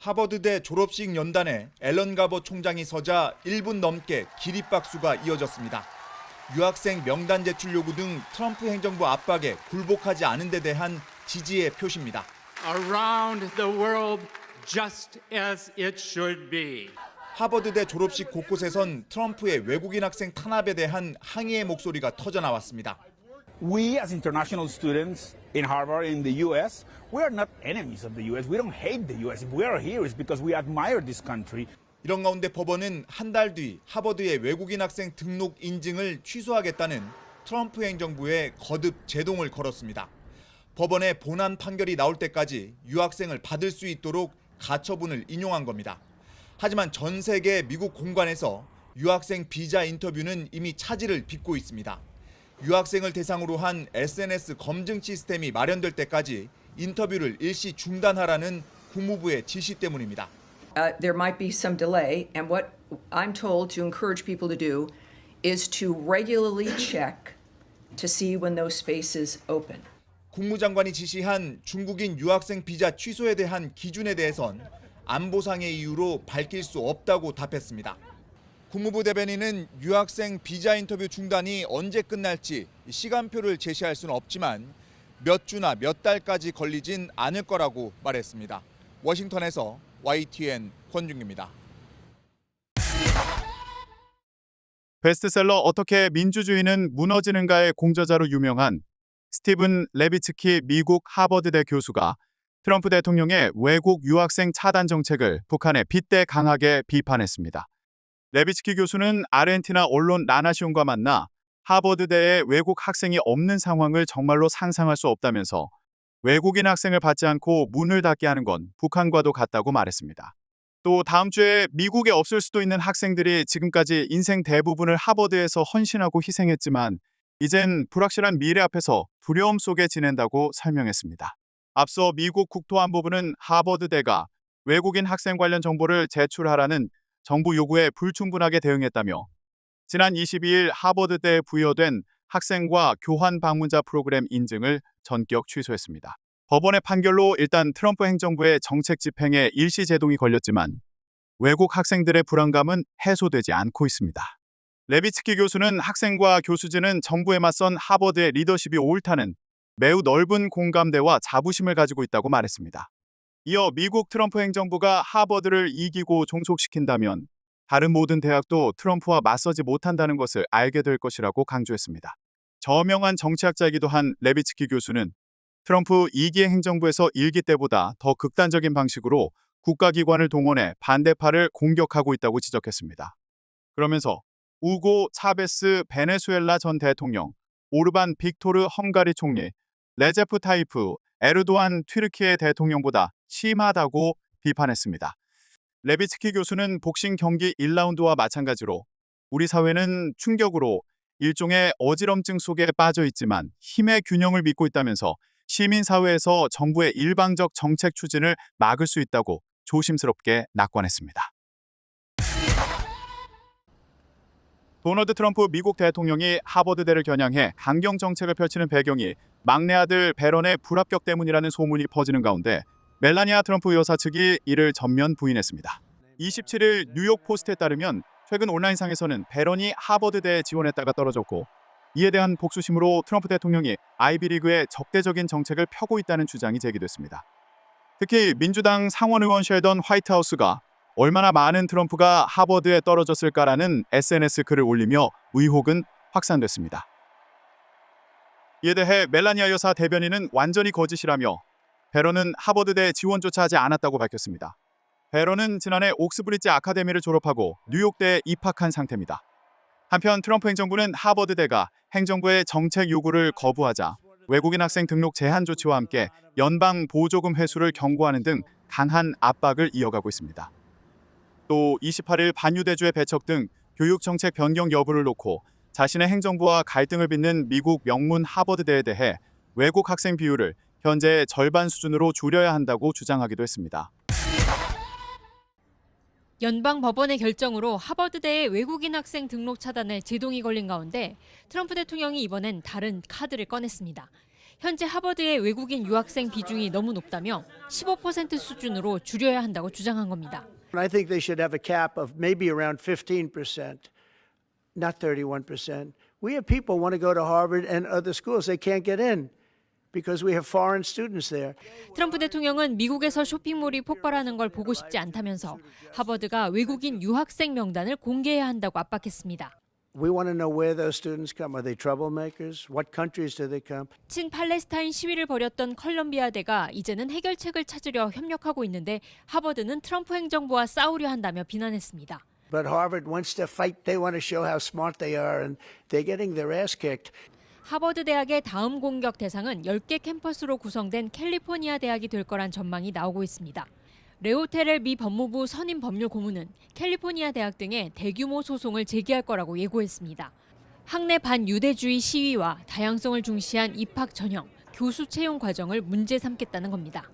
하버드대 졸업식 연단에 앨런 가버 총장이 서자 1분 넘게 기립박수가 이어졌습니다. 유학생 명단 제출 요구 등 트럼프 행정부 압박에 굴복하지 않은 데 대한 지지의 표시입니다. Around the world just as it should be. 하버드대 졸업식 곳곳에선 트럼프의 외국인 학생 탄압에 대한 항의의 목소리가 터져 나왔습니다. We as international students in Harvard in the US, we are not enemies of the US. We don't hate the US. If we are here, it's because we admire this country. 이런 가운데 법원은 한 달 뒤 하버드의 외국인 학생 등록 인증을 취소하겠다는 트럼프 행정부에 거듭 제동을 걸었습니다. 법원의 본안 판결이 나올 때까지 유학생을 받을 수 있도록 가처분을 인용한 겁니다. 하지만 전 세계 미국 공관에서 유학생 비자 인터뷰는 이미 차질을 빚고 있습니다. 유학생을 대상으로 한 SNS 검증 시스템이 마련될 때까지 인터뷰를 일시 중단하라는 국무부의 지시 때문입니다. There might be some delay, and what I'm told to encourage people to do is to regularly check to see when those spaces open. 국무장관이 지시한 중국인 유학생 비자 취소에 대한 기준에 대해선 안보상의 이유로 밝힐 수 없다고 답했습니다. 국무부 대변인은 유학생 비자 인터뷰 중단이 언제 끝날지 시간표를 제시할 수는 없지만 몇 주나 몇 달까지 걸리진 않을 거라고 말했습니다. 워싱턴에서 YTN 권준규입니다. 베스트셀러 어떻게 민주주의는 무너지는가의 공저자로 유명한 스티븐 레비츠키 미국 하버드대 교수가 트럼프 대통령의 외국 유학생 차단 정책을 북한에 빗대 강하게 비판했습니다. 레비츠키 교수는 아르헨티나 언론 라나시온과 만나 하버드대에 외국 학생이 없는 상황을 정말로 상상할 수 없다면서 외국인 학생을 받지 않고 문을 닫게 하는 건 북한과도 같다고 말했습니다. 또 다음 주에 미국에 없을 수도 있는 학생들이 지금까지 인생 대부분을 하버드에서 헌신하고 희생했지만 이젠 불확실한 미래 앞에서 두려움 속에 지낸다고 설명했습니다. 앞서 미국 국토안보부는 하버드대가 외국인 학생 관련 정보를 제출하라는 정부 요구에 불충분하게 대응했다며 지난 22일 하버드대에 부여된 학생과 교환 방문자 프로그램 인증을 전격 취소했습니다. 법원의 판결로 일단 트럼프 행정부의 정책 집행에 일시 제동이 걸렸지만 외국 학생들의 불안감은 해소되지 않고 있습니다. 레비츠키 교수는 학생과 교수진은 정부에 맞선 하버드의 리더십이 옳다는 매우 넓은 공감대와 자부심을 가지고 있다고 말했습니다. 이어 미국 트럼프 행정부가 하버드를 이기고 종속시킨다면 다른 모든 대학도 트럼프와 맞서지 못한다는 것을 알게 될 것이라고 강조했습니다. 저명한 정치학자이기도 한 레비츠키 교수는 트럼프 2기 행정부에서 1기 때보다 더 극단적인 방식으로 국가기관을 동원해 반대파를 공격하고 있다고 지적했습니다. 그러면서 우고 차베스 베네수엘라 전 대통령, 오르반 빅토르 헝가리 총리, 레제프 타이프 에르도안 튀르키예 대통령보다 심하다고 비판했습니다. 레비츠키 교수는 복싱 경기 1라운드와 마찬가지로 우리 사회는 충격으로 일종의 어지럼증 속에 빠져 있지만 힘의 균형을 믿고 있다면서 시민사회에서 정부의 일방적 정책 추진을 막을 수 있다고 조심스럽게 낙관했습니다. 도널드 트럼프 미국 대통령이 하버드대를 겨냥해 강경 정책을 펼치는 배경이 막내 아들 배런의 불합격 때문이라는 소문이 퍼지는 가운데 멜라니아 트럼프 여사 측이 이를 전면 부인했습니다. 27일 뉴욕 포스트에 따르면 최근 온라인상에서는 배런이 하버드대에 지원했다가 떨어졌고 이에 대한 복수심으로 트럼프 대통령이 아이비리그에 적대적인 정책을 펴고 있다는 주장이 제기됐습니다. 특히 민주당 상원의원 셸던 화이트하우스가 얼마나 많은 트럼프가 하버드에 떨어졌을까라는 SNS 글을 올리며 의혹은 확산됐습니다. 이에 대해 멜라니아 여사 대변인은 완전히 거짓이라며 배런은 하버드대 지원조차 하지 않았다고 밝혔습니다. 배런은 지난해 옥스브리지 아카데미를 졸업하고 뉴욕대에 입학한 상태입니다. 한편 트럼프 행정부는 하버드대가 행정부의 정책 요구를 거부하자 외국인 학생 등록 제한 조치와 함께 연방 보조금 회수를 경고하는 등 강한 압박을 이어가고 있습니다. 또 28일 반유대주의 배척 등 교육 정책 변경 여부를 놓고 자신의 행정부와 갈등을 빚는 미국 명문 하버드대에 대해 외국 학생 비율을 현재의 절반 수준으로 줄여야 한다고 주장하기도 했습니다. 연방 법원의 결정으로 하버드대의 외국인 학생 등록 차단에 제동이 걸린 가운데 트럼프 대통령이 이번엔 다른 카드를 꺼냈습니다. 현재 하버드의 외국인 유학생 비중이 너무 높다며 15% 수준으로 줄여야 한다고 주장한 겁니다. I think they should have a cap of maybe around 15%, not 31%. We have people want to go to Harvard and other schools. They can't get in because we have foreign students there. 트럼프 대통령은 미국에서 쇼핑몰이 폭발하는 걸 보고 싶지 않다면서 하버드가 외국인 유학생 명단을 공개해야 한다고 압박했습니다. We want to know where those students come. Are they troublemakers? What countries do they come? 친팔레스타인 시위를 벌였던 컬럼비아대가 이제는 해결책을 찾으려 협력하고 있는데 하버드는 트럼프 행정부와 싸우려 한다며 비난했습니다. But Harvard wants to fight. They want to show how smart they are, and they're getting their ass kicked. 하버드 대학의 다음 공격 대상은 10개 캠퍼스로 구성된 캘리포니아 대학이 될 거란 전망이 나오고 있습니다. 레오 테렐 미 법무부 선임 법률 고문은 캘리포니아 대학 등에 대규모 소송을 제기할 거라고 예고했습니다. 학내 반유대주의 시위와 다양성을 중시한 입학 전형, 교수 채용 과정을 문제 삼겠다는 겁니다.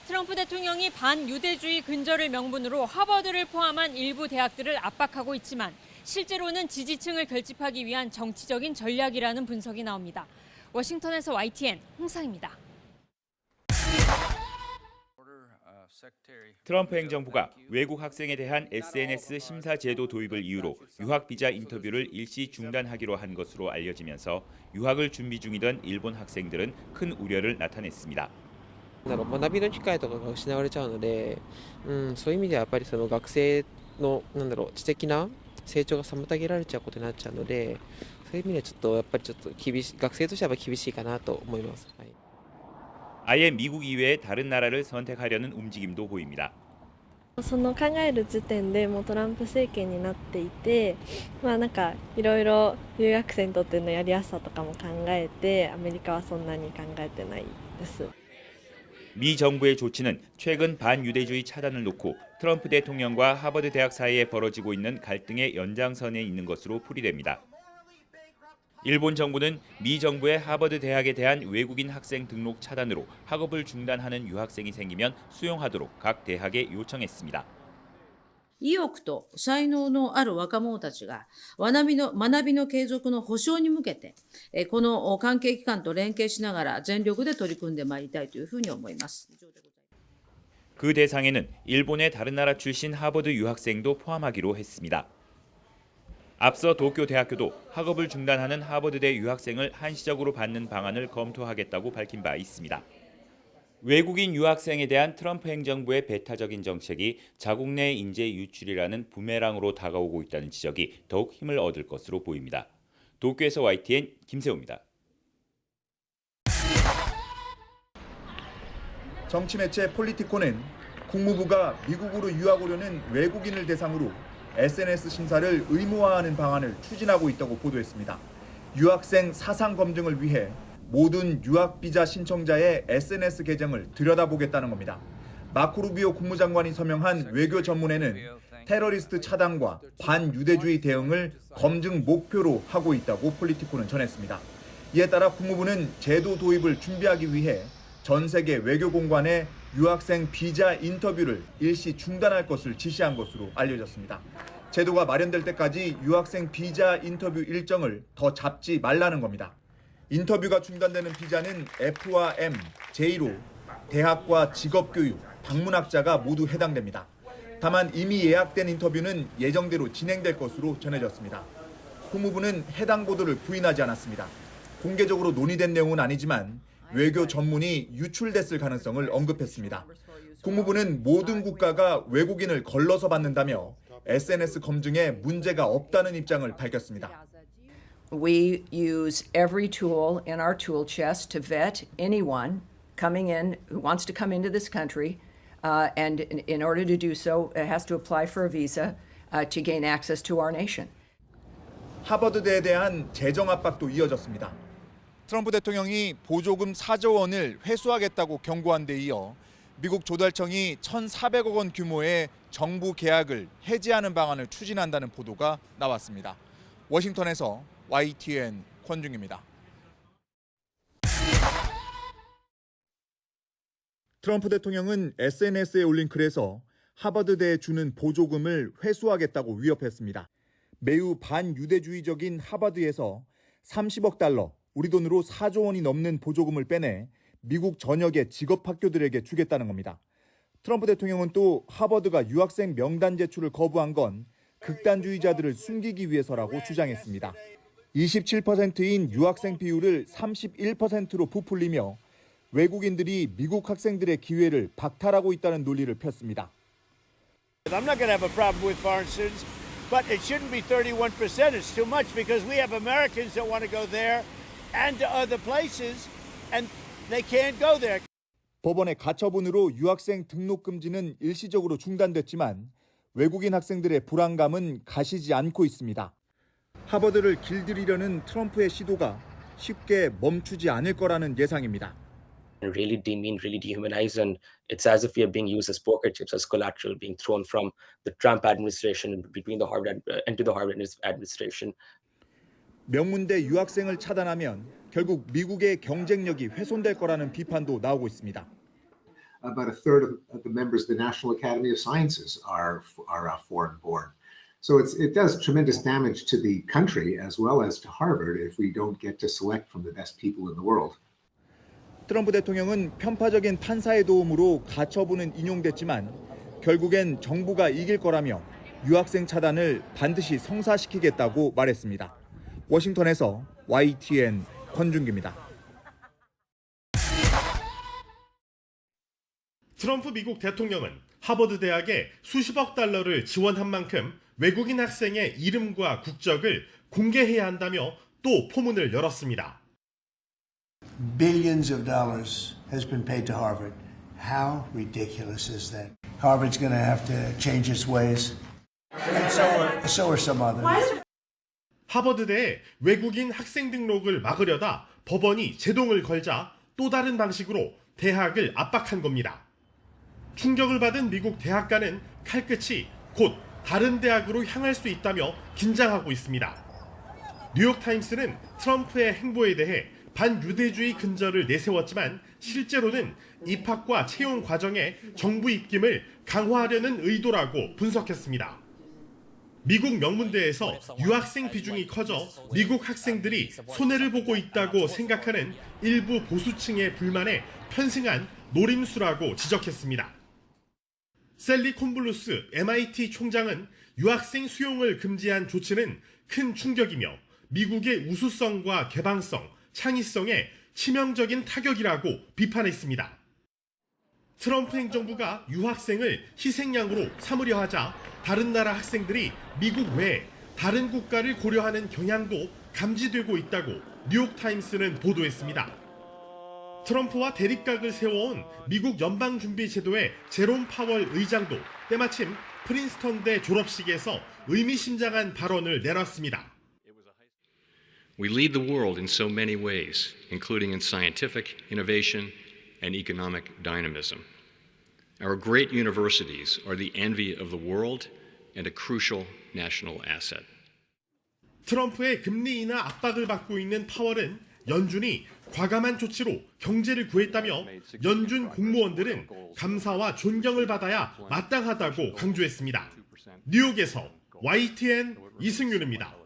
트럼프 대통령이 반유대주의 근절을 명분으로 하버드를 포함한 일부 대학들을 압박하고 있지만 실제로는 지지층을 결집하기 위한 정치적인 전략이라는 분석이 나옵니다. 워싱턴에서 YTN 홍상입니다. 트럼프 행정부가 외국 학생에 대한 SNS 심사 제도 도입을 이유로 유학 비자 인터뷰를 일시 중단하기로 한 것으로 알려지면서 유학을 준비 중이던 일본 학생들은 큰 우려를 나타냈습니다. 学びの機会とかが失われちゃうので、そういう意味ではやっぱりその学生の知的な成長が妨げられちゃうことになっちゃうので、そういう意味ではちょっとやっぱり厳しい学生としては厳しいかなと思います。はい。 아예 미국 이외의 다른 나라를 선택하려는 움직임도 보입니다. その考える時点でもうトランプ政権になっていて、なんかいろいろ留学生にとってのやりやすさとかも考えて、アメリカはそんなに考えてないです。 미 정부의 조치는 최근 반유대주의 차단을 놓고 트럼프 대통령과 하버드 대학 사이에 벌어지고 있는 갈등의 연장선에 있는 것으로 풀이됩니다. 일본 정부는 미 정부의 하버드 대학에 대한 외국인 학생 등록 차단으로 학업을 중단하는 유학생이 생기면 수용하도록 각 대학에 요청했습니다. 意欲と才能のある若者たちが学びの継続の保障に向けて、この関係機関と連携しながら全力で取り組んでまいりたいというふうに思います。 그 대상에는 일본의 다른 나라 출신 하버드 유학생도 포함하기로 했습니다. 앞서 도쿄 대학교도 학업을 중단하는 하버드대 유학생을 한시적으로 받는 방안을 검토하겠다고 밝힌 바 있습니다. 외국인 유학생에 대한 트럼프 행정부의 배타적인 정책이 자국 내 인재 유출이라는 부메랑으로 다가오고 있다는 지적이 더욱 힘을 얻을 것으로 보입니다. 도쿄에서 YTN 김세호입니다. 정치 매체 폴리티코는 국무부가 미국으로 유학 오려는 외국인을 대상으로 SNS 심사를 의무화하는 방안을 추진하고 있다고 보도했습니다. 유학생 사상 검증을 위해 모든 유학 비자 신청자의 SNS 계정을 들여다보겠다는 겁니다. 마코 루비오 국무장관이 서명한 외교 전문에는 테러리스트 차단과 반유대주의 대응을 검증 목표로 하고 있다고 폴리티코는 전했습니다. 이에 따라 국무부는 제도 도입을 준비하기 위해 전 세계 외교 공관에 유학생 비자 인터뷰를 일시 중단할 것을 지시한 것으로 알려졌습로 제도가 마련될 때까지 유학생 비자 인터뷰 일정을 더 잡지 말라는 겁니다. 인터뷰가 중단되는 비자는 F와 M, J로 대학과 직업교육, 방문학자가 모두 해당됩니다. 다만 이미 예약된 인터뷰는 예정대로 진행될 것으로 전해졌습니다. 국무부는 해당 보도를 부인하지 않았습니다. 공개적으로 논의된 내용은 아니지만 외교 전문이 유출됐을 가능성을 언급했습니다. 국무부는 모든 국가가 외국인을 걸러서 받는다며 SNS 검증에 문제가 없다는 입장을 밝혔습니다. We use every tool in our tool chest to vet anyone coming in who wants to come into this country, and in order to do so, it has to apply for a visa to gain access to our nation. 하버드대에 대한 재정 압박도 이어졌습니다. 트럼프 대통령이 보조금 4조 원을 회수하겠다고 경고한 데 이어 미국 조달청이 1,400억 원 규모의 정부 계약을 해지하는 방안을 추진한다는 보도가 나왔습니다. 워싱턴에서 YTN 권중입니다. 트럼프 대통령은 SNS에 올린 글에서 하버드대에 주는 보조금을 회수하겠다고 위협했습니다. 매우 반유대주의적인 하버드에서 30억 달러, 우리 돈으로 4조 원이 넘는 보조금을 빼내 미국 전역의 직업학교들에게 주겠다는 겁니다. 트럼프 대통령은 또 하버드가 유학생 명단 제출을 거부한 건 극단주의자들을 숨기기 위해서라고 주장했습니다. 27%인 유학생 비율을 31%로 부풀리며 외국인들이 미국 학생들의 기회를 박탈하고 있다는 논리를 폈습니다. I'm not going to have a problem with foreign students, but it shouldn't be 31%. It's too much because we have Americans that want to go there and to other places, and they can't go there. 법원의 가처분으로 유학생 등록 금지는 일시적으로 중단됐지만 외국인 학생들의 불안감은 가시지 않고 있습니다. 하버드를 길들이려는 트럼프의 시도가 쉽게 멈추지 않을 거라는 예상입니다. really demean, really dehumanize, and it's as if we are being used as poker chips, as collateral being thrown from the Trump administration between the Harvard into the Harvard administration. 명문대 유학생을 차단하면 결국 미국의 경쟁력이 훼손될 거라는 비판도 나오고 있습니다. About a third of the members of the National Academy of Sciences are foreign-born. So it does tremendous damage to the country as well as to Harvard if we don't get to select from the best people in the world. 트럼프 대통령은 편파적인 판사의 도움으로 가처분은 인용됐지만 결국엔 정부가 이길 거라며 유학생 차단을 반드시 성사시키겠다고 말했습니다. 워싱턴에서 YTN 권준기입니다. 트럼프 미국 대통령은 하버드 대학에 수십억 달러를 지원한 만큼 외국인 학생의 이름과 국적을 공개해야 한다며 또 포문을 열었습니다. Billions of dollars has been paid to Harvard. How ridiculous is that? Harvard's going to have to change its ways. And so are some others. 하버드대에 외국인 학생 등록을 막으려다 법원이 제동을 걸자 또 다른 방식으로 대학을 압박한 겁니다. 충격을 받은 미국 대학가는 칼끝이 곧 다른 대학으로 향할 수 있다며 긴장하고 있습니다. 뉴욕타임스는 트럼프의 행보에 대해 반유대주의 근저를 내세웠지만 실제로는 입학과 채용 과정에 정부 입김을 강화하려는 의도라고 분석했습니다. 미국 명문대에서 유학생 비중이 커져 미국 학생들이 손해를 보고 있다고 생각하는 일부 보수층의 불만에 편승한 노림수라고 지적했습니다. 셀리 콤블루스 MIT 총장은 유학생 수용을 금지한 조치는 큰 충격이며 미국의 우수성과 개방성, 창의성에 치명적인 타격이라고 비판했습니다. 트럼프 행정부가 유학생을 희생양으로 삼으려 하자 다른 나라 학생들이 미국 외 다른 국가를 고려하는 경향도 감지되고 있다고 뉴욕타임스는 보도했습니다. 트럼프와 대립각을 세워온 미국 연방준비제도의 제롬 파월 의장도 때마침 프린스턴대 졸업식에서 의미심장한 발언을 내놨습니다. We lead the world in so many ways, including in scientific innovation and economic dynamism. Our great universities are the envy of the world and a crucial national asset. 트럼프의 금리 인하 압박을 받고 있는 파월은 연준이 과감한 조치로 경제를 구했다며 연준 공무원들은 감사와 존경을 받아야 마땅하다고 강조했습니다. 뉴욕에서 YTN 이승윤입니다.